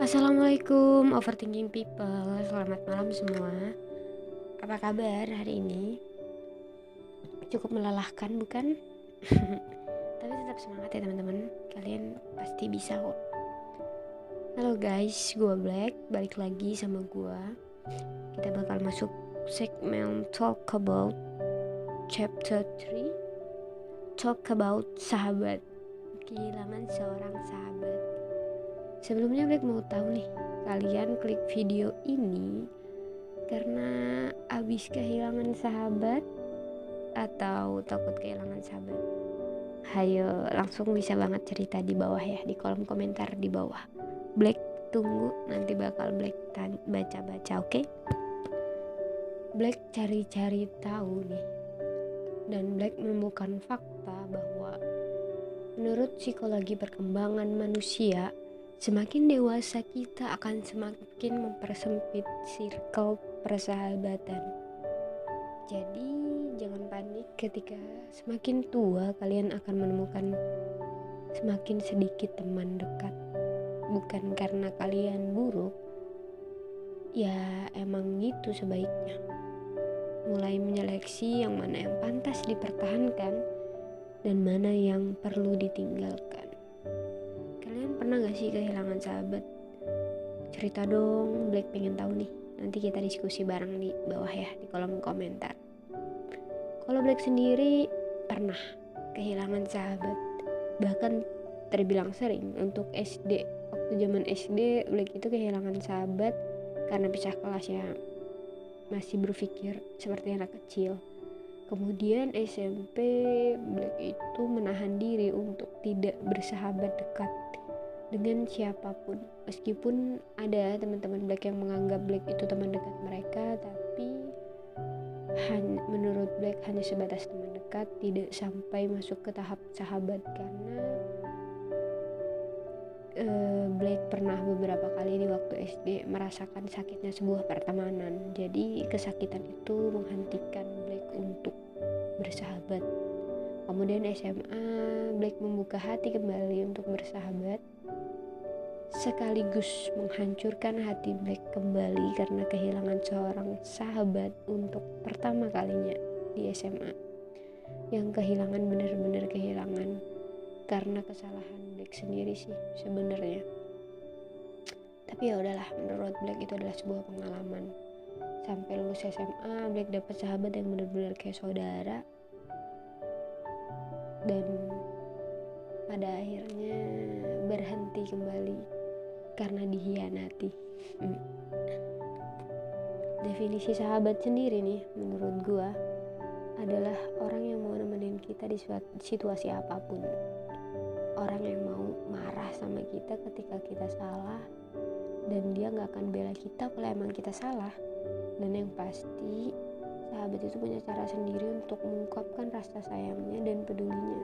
Assalamualaikum overthinking people, selamat malam semua. Apa kabar hari ini? Cukup melelahkan bukan? Tapi tetap semangat ya teman-teman, kalian pasti bisa kok. Halo guys, gue Black, balik lagi sama gue. Kita bakal masuk segmen Talk About Chapter 3, Talk About Sahabat, kehilangan seorang sahabat. Sebelumnya Black mau tahu nih, kalian klik video ini karena abis kehilangan sahabat atau takut kehilangan sahabat? Hayo langsung bisa banget cerita di bawah ya, di kolom komentar di bawah. Black tunggu, nanti bakal Black baca-baca, oke? Black cari-cari tahu nih, dan Black menemukan fakta bahwa menurut psikologi perkembangan manusia, semakin dewasa kita akan semakin mempersempit circle persahabatan. Jadi jangan panik ketika semakin tua kalian akan menemukan semakin sedikit teman dekat. Bukan karena kalian buruk, ya emang gitu sebaiknya. Mulai menyeleksi yang mana yang pantas dipertahankan dan mana yang perlu ditinggalkan. Kalian pernah gak sih kehilangan sahabat? Cerita dong, Black pengen tahu nih. Nanti kita diskusi bareng di bawah ya, di kolom komentar. Kalau Black sendiri pernah kehilangan sahabat, bahkan terbilang sering. Untuk SD, waktu zaman SD Black itu kehilangan sahabat karena pisah kelas ya, masih berpikir seperti anak kecil. Kemudian SMP Black itu menahan diri untuk tidak bersahabat dekat dengan siapapun. Meskipun ada teman-teman Black yang menganggap Black itu teman dekat mereka, tapi menurut Black hanya sebatas teman dekat, tidak sampai masuk ke tahap sahabat. Karena Black pernah beberapa kali di waktu SD merasakan sakitnya sebuah pertemanan. Jadi kesakitan itu menghentikan Black untuk bersahabat. Kemudian SMA Black membuka hati kembali untuk bersahabat, sekaligus menghancurkan hati Black kembali karena kehilangan seorang sahabat untuk pertama kalinya di SMA. Yang kehilangan benar-benar kehilangan karena kesalahan Black sendiri sih sebenarnya. Tapi ya udahlah, menurut Black itu adalah sebuah pengalaman. Sampai lulus SMA Black dapat sahabat yang benar-benar kayak saudara, dan pada akhirnya berhenti kembali karena dihianati. Definisi sahabat sendiri nih menurut gua adalah orang yang mau nemenin kita di situasi apapun. Orang yang mau marah sama kita ketika kita salah, dan dia gak akan bela kita kalau emang kita salah. Dan yang pasti sahabat itu punya cara sendiri untuk mengungkapkan rasa sayangnya dan pedulinya.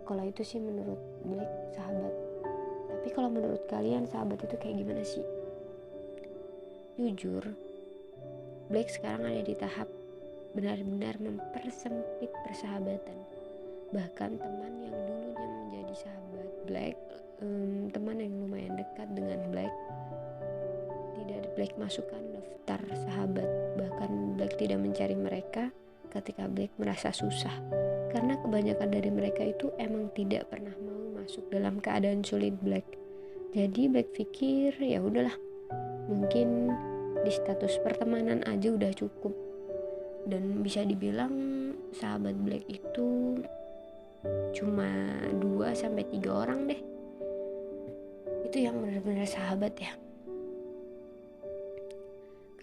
Kalau itu sih menurut Black sahabat. Tapi kalau menurut kalian sahabat itu kayak gimana sih? Jujur, Black sekarang ada di tahap benar-benar mempersempit persahabatan. Bahkan teman yang dulunya menjadi sahabat Black, teman yang lumayan dekat dengan Black, tidak Black masukkan daftar sahabat. Bahkan Black tidak mencari mereka ketika Black merasa susah, karena kebanyakan dari mereka itu emang tidak pernah mau masuk dalam keadaan sulit Black. Jadi Black pikir ya udahlah, mungkin di status pertemanan aja udah cukup. Dan bisa dibilang sahabat Black itu cuma 2-3 orang deh. Itu yang benar-benar sahabat ya.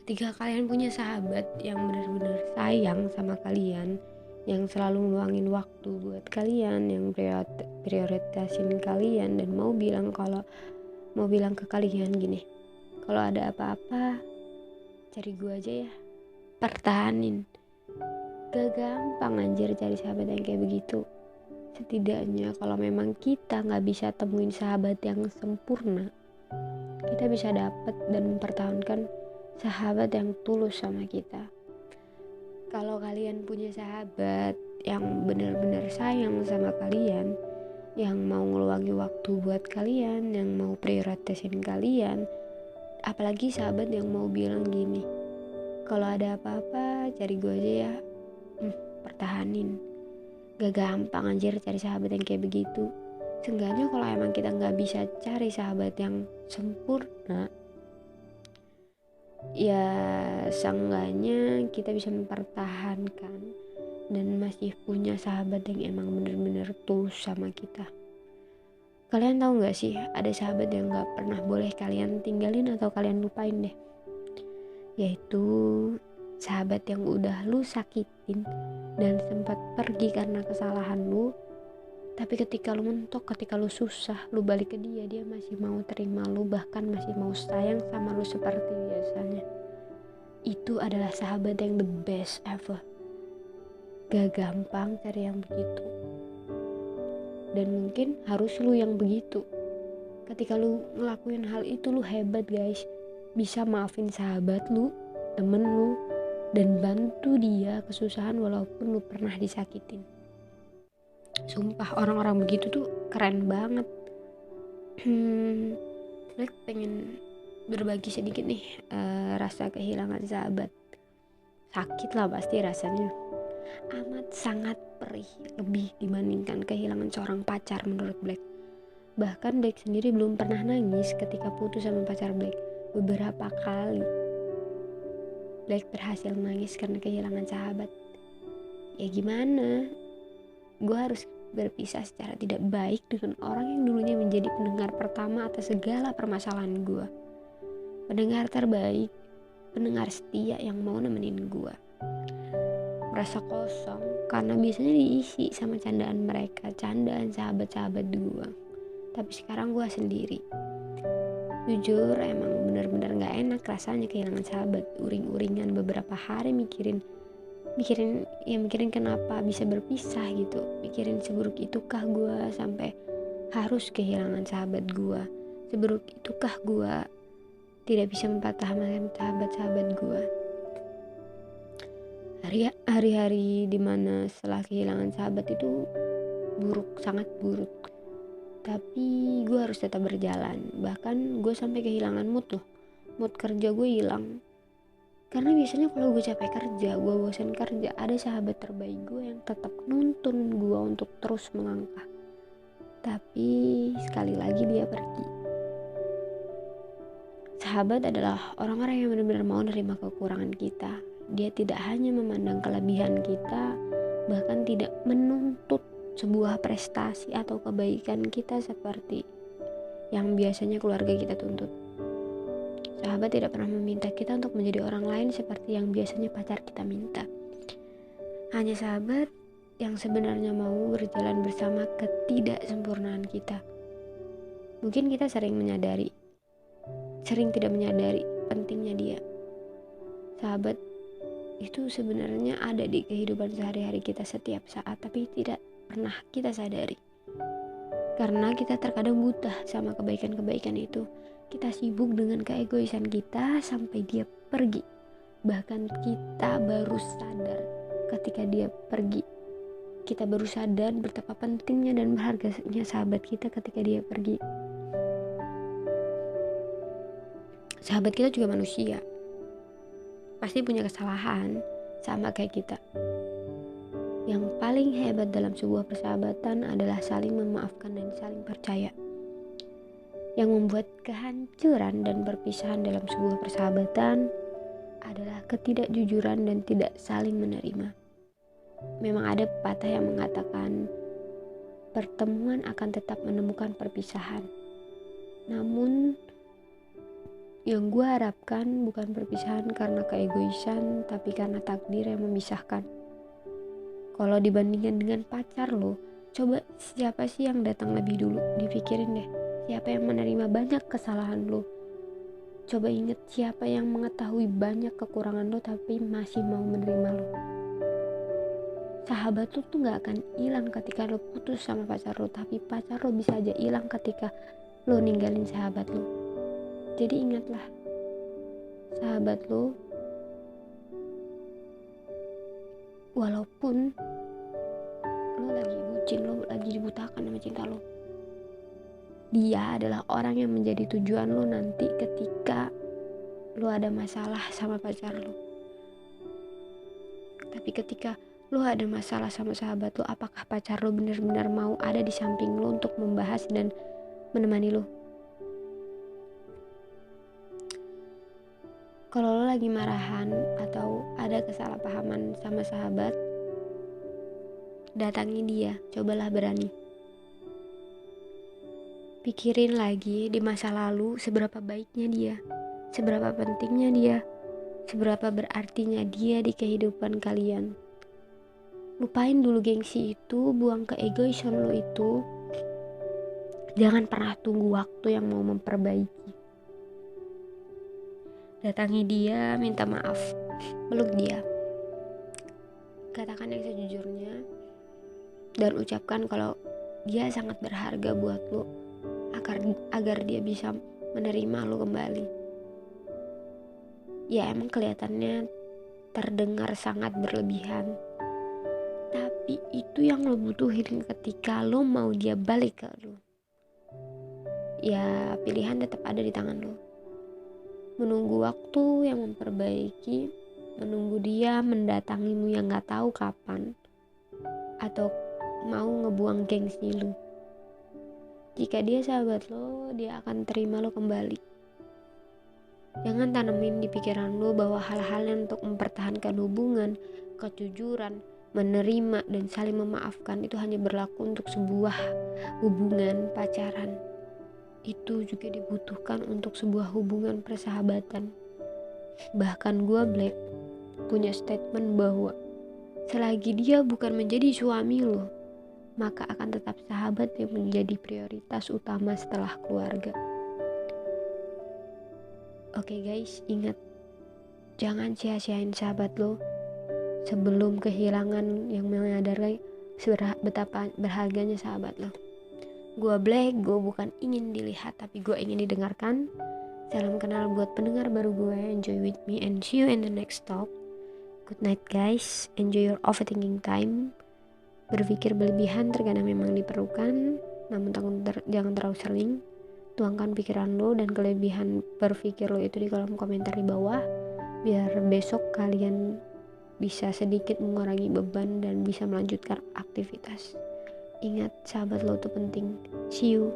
Ketika kalian punya sahabat yang benar-benar sayang sama kalian, yang selalu meluangin waktu buat kalian, yang prioritasin kalian, dan mau bilang ke kalian gini, kalau ada apa-apa cari gue aja ya, pertahanin. Gak gampang anjir cari sahabat yang kayak begitu. Setidaknya kalau memang kita gak bisa temuin sahabat yang sempurna, kita bisa dapat dan mempertahankan sahabat yang tulus sama kita. Kalau kalian punya sahabat yang benar-benar sayang sama kalian, yang mau ngeluangin waktu buat kalian, yang mau prioritasin kalian. Apalagi sahabat yang mau bilang gini, kalau ada apa-apa cari gue aja ya. Pertahanin. Gak gampang anjir cari sahabat yang kayak begitu. Seenggaknya kalau emang kita gak bisa cari sahabat yang sempurna, ya seenggaknya kita bisa mempertahankan dan masih punya sahabat yang emang bener-bener tulus sama kita. Kalian tahu gak sih, ada sahabat yang gak pernah boleh kalian tinggalin atau kalian lupain deh. Yaitu sahabat yang udah lu sakitin dan sempat pergi karena kesalahan lu. Tapi ketika lu mentok, ketika lu susah, lu balik ke dia, dia masih mau terima lu, bahkan masih mau sayang sama lu seperti biasanya. Itu adalah sahabat yang the best ever. Gak gampang cari yang begitu. Dan mungkin harus lu yang begitu. Ketika lu ngelakuin hal itu, lu hebat guys. Bisa maafin sahabat lu, temen lu, dan bantu dia kesusahan walaupun lu pernah disakitin. Sumpah orang-orang begitu tuh keren banget. Black pengen berbagi sedikit nih rasa kehilangan sahabat. Sakit lah pasti rasanya. Amat sangat perih, lebih dibandingkan kehilangan seorang pacar menurut Black. Bahkan Black sendiri belum pernah nangis ketika putus sama pacar Black. Beberapa kali Black berhasil nangis karena kehilangan sahabat. Ya gimana? Gue harus berpisah secara tidak baik dengan orang yang dulunya menjadi pendengar pertama atas segala permasalahan gue. Pendengar terbaik, pendengar setia yang mau nemenin gue. Merasa kosong karena biasanya diisi sama candaan mereka, candaan sahabat-sahabat gue. Tapi sekarang gue sendiri. Jujur emang benar-benar gak enak rasanya kehilangan sahabat. Uring-uringan beberapa hari mikirin kenapa bisa berpisah gitu, mikirin seburuk itukah gue sampai harus kehilangan sahabat gue, seburuk itukah gue tidak bisa mempertahankan sahabat-sahabat gue. Hari-hari dimana setelah kehilangan sahabat itu buruk, sangat buruk, tapi gue harus tetap berjalan. Bahkan gue sampai kehilangan mood kerja gue hilang. Karena biasanya kalau gue capek kerja, gue bosan kerja, ada sahabat terbaik gue yang tetap nuntun gue untuk terus melangkah. Tapi sekali lagi dia pergi. Sahabat adalah orang-orang yang benar-benar mau menerima kekurangan kita. Dia tidak hanya memandang kelebihan kita, bahkan tidak menuntut sebuah prestasi atau kebaikan kita seperti yang biasanya keluarga kita tuntut. Sahabat tidak pernah meminta kita untuk menjadi orang lain seperti yang biasanya pacar kita minta. Hanya sahabat yang sebenarnya mau berjalan bersama ketidaksempurnaan kita. Mungkin kita sering tidak menyadari pentingnya dia. Sahabat itu sebenarnya ada di kehidupan sehari-hari kita setiap saat, tapi tidak pernah kita sadari. Karena kita terkadang buta sama kebaikan-kebaikan itu. Kita sibuk dengan keegoisan kita sampai dia pergi. Bahkan kita baru sadar ketika dia pergi. Kita baru sadar betapa pentingnya dan berharganya sahabat kita ketika dia pergi. Sahabat kita juga manusia. Pasti punya kesalahan sama kayak kita. Yang paling hebat dalam sebuah persahabatan adalah saling memaafkan dan saling percaya. Yang membuat kehancuran dan perpisahan dalam sebuah persahabatan adalah ketidakjujuran dan tidak saling menerima. Memang ada pepatah yang mengatakan pertemuan akan tetap menemukan perpisahan. Namun yang gue harapkan bukan perpisahan karena keegoisan, tapi karena takdir yang memisahkan. Kalau dibandingkan dengan pacar lo, coba siapa sih yang datang lebih dulu? Dipikirin deh. Siapa yang menerima banyak kesalahan lo? Coba inget siapa yang mengetahui banyak kekurangan lo tapi masih mau menerima lo. Sahabat lo tuh gak akan hilang ketika lo putus sama pacar lo, tapi pacar lo bisa aja hilang ketika lo ninggalin sahabat lo. Jadi ingatlah, sahabat lo walaupun lo lagi bucin, lo lagi dibutakan sama cinta lo, Dia adalah orang yang menjadi tujuan lo nanti ketika lo ada masalah sama pacar lo. Tapi ketika lo ada masalah sama sahabat lo, apakah pacar lo benar-benar mau ada di samping lo untuk membahas dan menemani lo? Kalau lo lagi marahan atau ada kesalahpahaman sama sahabat, datangi dia, cobalah berani. Pikirin lagi di masa lalu seberapa baiknya dia, seberapa pentingnya dia, seberapa berartinya dia di kehidupan kalian. Lupain dulu gengsi itu, buang keegoisan lo itu. Jangan pernah tunggu waktu yang mau memperbaiki. Datangi dia, minta maaf, peluk dia. Katakan yang sejujurnya dan ucapkan kalau dia sangat berharga buat lo, agar dia bisa menerima lo kembali. Ya emang kelihatannya terdengar sangat berlebihan, tapi itu yang lo butuhin ketika lo mau dia balik ke lo. Ya pilihan tetap ada di tangan lo. Menunggu waktu yang memperbaiki, menunggu dia mendatangimu yang gak tahu kapan, atau mau ngebuang gengsi lo. Jika dia sahabat lo, dia akan terima lo kembali. Jangan tanemin di pikiran lo bahwa hal-hal yang untuk mempertahankan hubungan, kejujuran, menerima dan saling memaafkan itu hanya berlaku untuk sebuah hubungan pacaran. Itu juga dibutuhkan untuk sebuah hubungan persahabatan. Bahkan gue Black punya statement bahwa selagi dia bukan menjadi suami lo, maka akan tetap sahabat yang menjadi prioritas utama setelah keluarga. Oke guys, ingat, jangan sia-siain sahabat lo sebelum kehilangan yang menyadari betapa berharganya sahabat lo. Gue Black, gue bukan ingin dilihat tapi gue ingin didengarkan. Salam kenal buat pendengar baru gue. Enjoy with me and see you in the next talk. Good night guys, enjoy your overthinking time. Berpikir berlebihan terkadang memang diperlukan, namun jangan terlalu sering. Tuangkan pikiran lo dan kelebihan berpikir lo itu di kolom komentar di bawah, biar besok kalian bisa sedikit mengurangi beban dan bisa melanjutkan aktivitas. Ingat, sahabat lo itu penting. See you.